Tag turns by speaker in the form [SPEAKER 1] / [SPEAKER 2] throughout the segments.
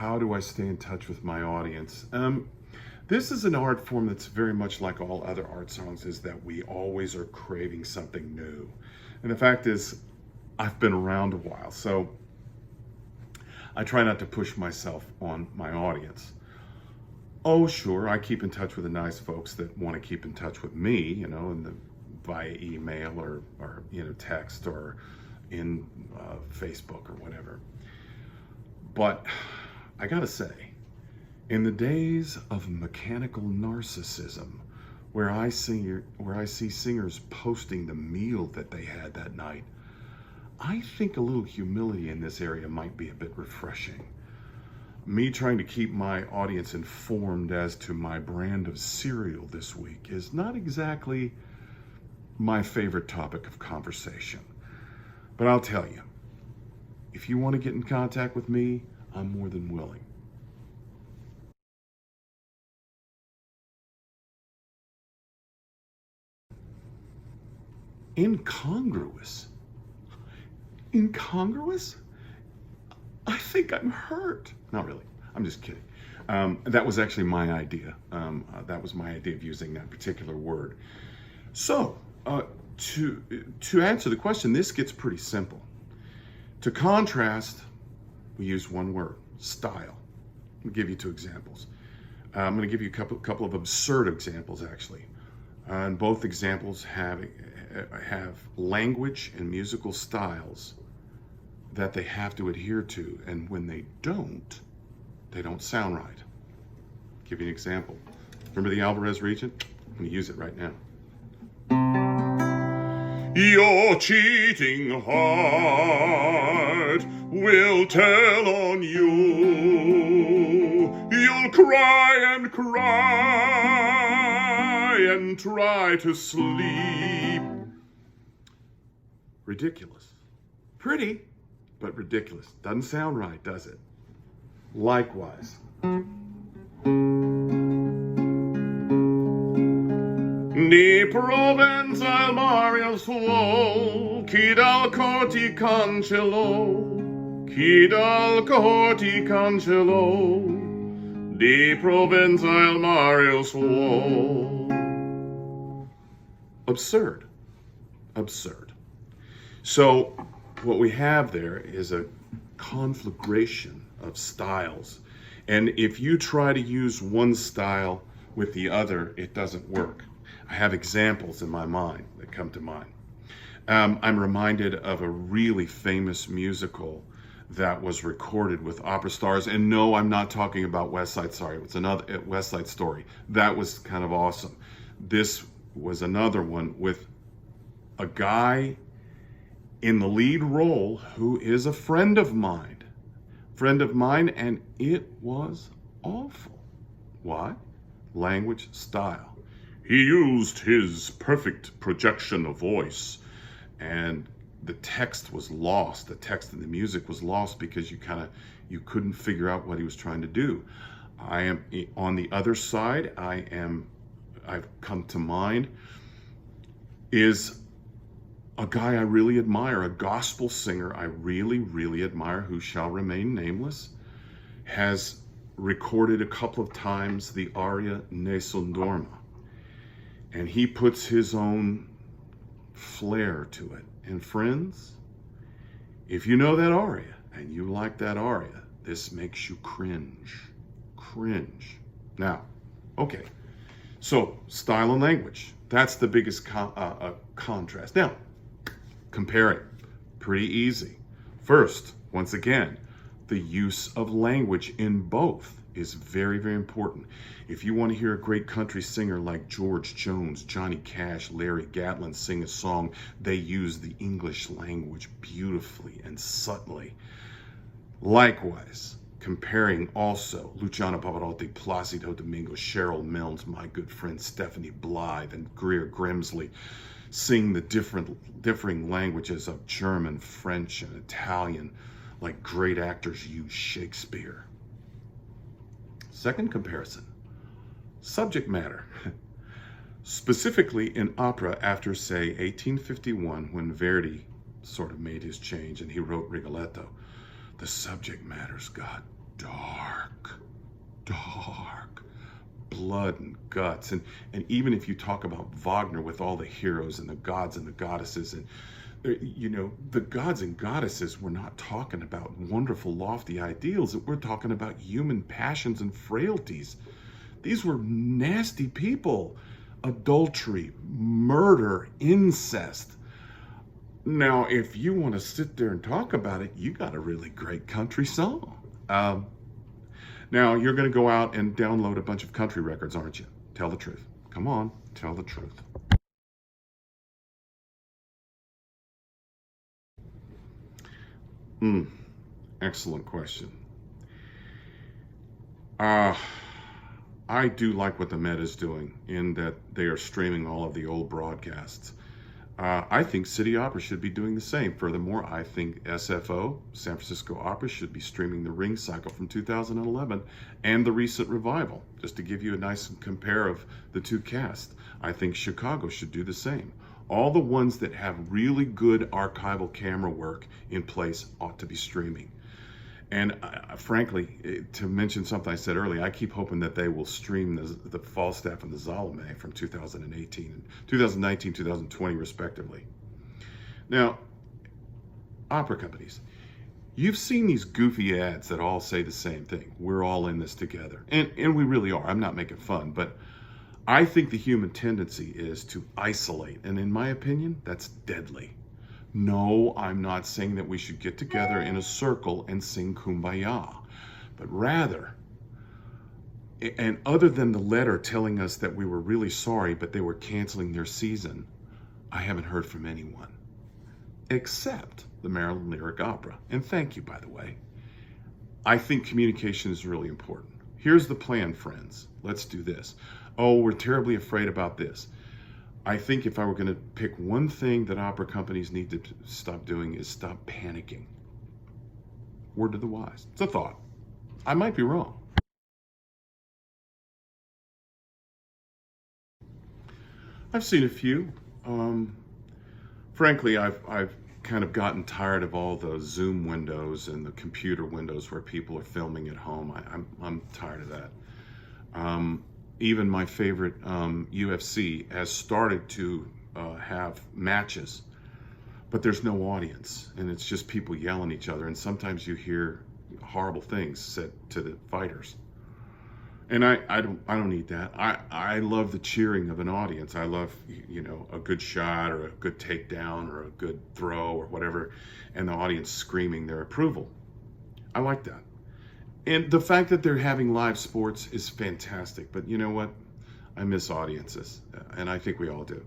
[SPEAKER 1] how do I stay in touch with my audience? This is an art form that's very much like all other art songs, is that we always are craving something new. And the fact is, I've been around a while, so I try not to push myself on my audience. Oh, sure, I keep in touch with the nice folks that want to keep in touch with me, you know, via email or text or in Facebook or whatever. But I gotta say, in the days of mechanical narcissism, where I see singers posting the meal that they had that night, I think a little humility in this area might be a bit refreshing. Me trying to keep my audience informed as to my brand of cereal this week is not exactly my favorite topic of conversation. But I'll tell you, if you want to get in contact with me, I'm more than willing. Incongruous? Incongruous? I think I'm hurt. Not really. I'm just kidding. That was actually my idea. That was my idea of using that particular word. So, to answer the question, this gets pretty simple. To contrast, we use one word: style. I'll give you two examples. I'm going to give you a couple of absurd examples, actually. And both examples have language and musical styles that they have to adhere to, and when they don't sound right. I'll give you an example. Remember the Alvarez region? I'm going to use it right now. Your cheating heart will tell on you. You'll cry and cry and try to sleep. Ridiculous. Pretty, but ridiculous. Doesn't sound right, does it? Likewise. Di Provenzal Mario suo, chi dal corti cancellò, chi dal corti cancellò, di Provenzal Mario suo. Absurd. Absurd. So what we have there is a conflagration of styles. And if you try to use one style with the other, it doesn't work. I have examples in my mind that come to mind. I'm reminded of a really famous musical that was recorded with opera stars. And no, I'm not talking about West Side Story. It's another West Side Story. That was kind of awesome. This was another one with a guy in the lead role who is a friend of mine, and it was awful. Why? Language, style. He used his perfect projection of voice, and the text was lost. The text and the music was lost because you couldn't figure out what he was trying to do. I am on the other side. I've come to mind is a guy I really admire, a gospel singer I really, really admire, who shall remain nameless, has recorded a couple of times the aria Nessun Dorma. And he puts his own flair to it. And friends, if you know that aria and you like that aria, this makes you cringe. Cringe. Now, okay, so style and language. That's the biggest contrast. Now, compare it. Pretty easy. First, once again, the use of language in both is very, very important. If you want to hear a great country singer like George Jones, Johnny Cash, Larry Gatlin sing a song, they use the English language beautifully and subtly. Likewise, comparing also Luciano Pavarotti, Placido Domingo, Cheryl Milnes, my good friend Stephanie Blythe, and Greer Grimsley sing the differing languages of German, French, and Italian like great actors use Shakespeare. Second comparison, subject matter. Specifically in opera after, say, 1851, when Verdi sort of made his change and he wrote Rigoletto, the subject matters got dark, dark, blood and guts. And even if you talk about Wagner with all the heroes and the gods and the goddesses, and the gods and goddesses were not talking about wonderful, lofty ideals. We're talking about human passions and frailties. These were nasty people. Adultery, murder, incest. Now, if you want to sit there and talk about it, you got a really great country song. Now, you're going to go out and download a bunch of country records, aren't you? Tell the truth. Come on, tell the truth. Excellent question. I do like what the Met is doing in that they are streaming all of the old broadcasts. I think City Opera should be doing the same. Furthermore, I think SFO, San Francisco Opera, should be streaming the Ring Cycle from 2011 and the recent revival, just to give you a nice compare of the two casts. I think Chicago should do the same. All the ones that have really good archival camera work in place ought to be streaming. And frankly, to mention something I said earlier, I keep hoping that they will stream the Falstaff and the Salome from 2018 and 2019, 2020, respectively. Now, opera companies, you've seen these goofy ads that all say the same thing. We're all in this together. And we really are. I'm not making fun, but I think the human tendency is to isolate. And in my opinion, that's deadly. No, I'm not saying that we should get together in a circle and sing Kumbaya, but rather, and other than the letter telling us that we were really sorry, but they were canceling their season, I haven't heard from anyone, except the Maryland Lyric Opera. And thank you, by the way. I think communication is really important. Here's the plan, friends. Let's do this. Oh, we're terribly afraid about this. I think if I were going to pick one thing that opera companies need to stop doing is stop panicking. Word to the wise. It's a thought. I might be wrong. I've seen a few. Frankly, I've kind of gotten tired of all those Zoom windows and the computer windows where people are filming at home. I'm tired of that. Even my favorite UFC has started to have matches, but there's no audience, and it's just people yelling at each other, and sometimes you hear horrible things said to the fighters. And I don't need that. I love the cheering of an audience. I love, a good shot or a good takedown or a good throw or whatever, and the audience screaming their approval. I like that. And the fact that they're having live sports is fantastic. But you know what? I miss audiences, and I think we all do.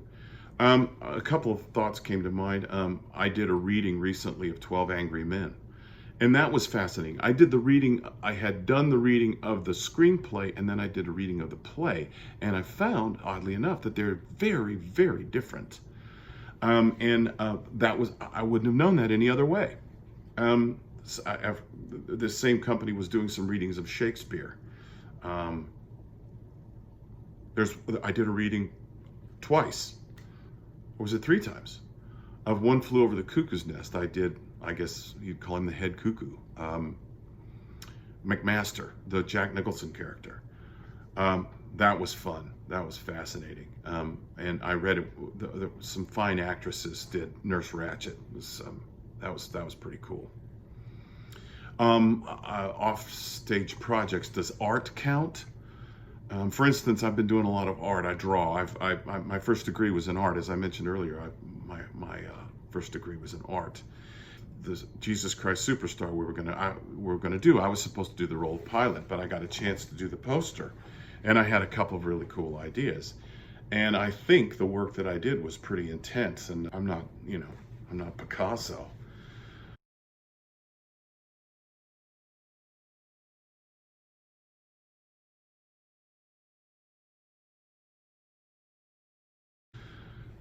[SPEAKER 1] A couple of thoughts came to mind. I did a reading recently of 12 Angry Men, and that was fascinating. I had done the reading of the screenplay, and then I did a reading of the play, and I found, oddly enough, that they're very, very different. I wouldn't have known that any other way. This same company was doing some readings of Shakespeare. I did a reading twice, or was it 3 times, of One Flew Over the Cuckoo's Nest. I did, I guess you'd call him the head cuckoo, McMaster, the Jack Nicholson character. That was fun. That was fascinating. And I read it. Some fine actresses did Nurse Ratched. That was pretty cool. Off-stage projects. Does art count? For instance, I've been doing a lot of art. I draw. My first degree was in art, as I mentioned earlier. My first degree was in art. The Jesus Christ Superstar we were gonna do. I was supposed to do the role of pilot, but I got a chance to do the poster, and I had a couple of really cool ideas. And I think the work that I did was pretty intense. And I'm not Picasso.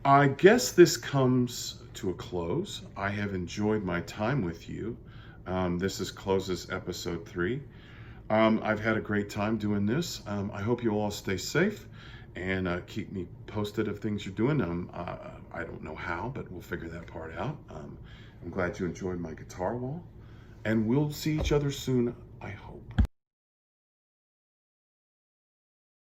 [SPEAKER 1] I guess this comes to a close. I have enjoyed my time with you. This closes episode 3. I've had a great time doing this. I hope you all stay safe and keep me posted of things you're doing. I don't know how, but we'll figure that part out. I'm glad you enjoyed my guitar wall, and we'll see each other soon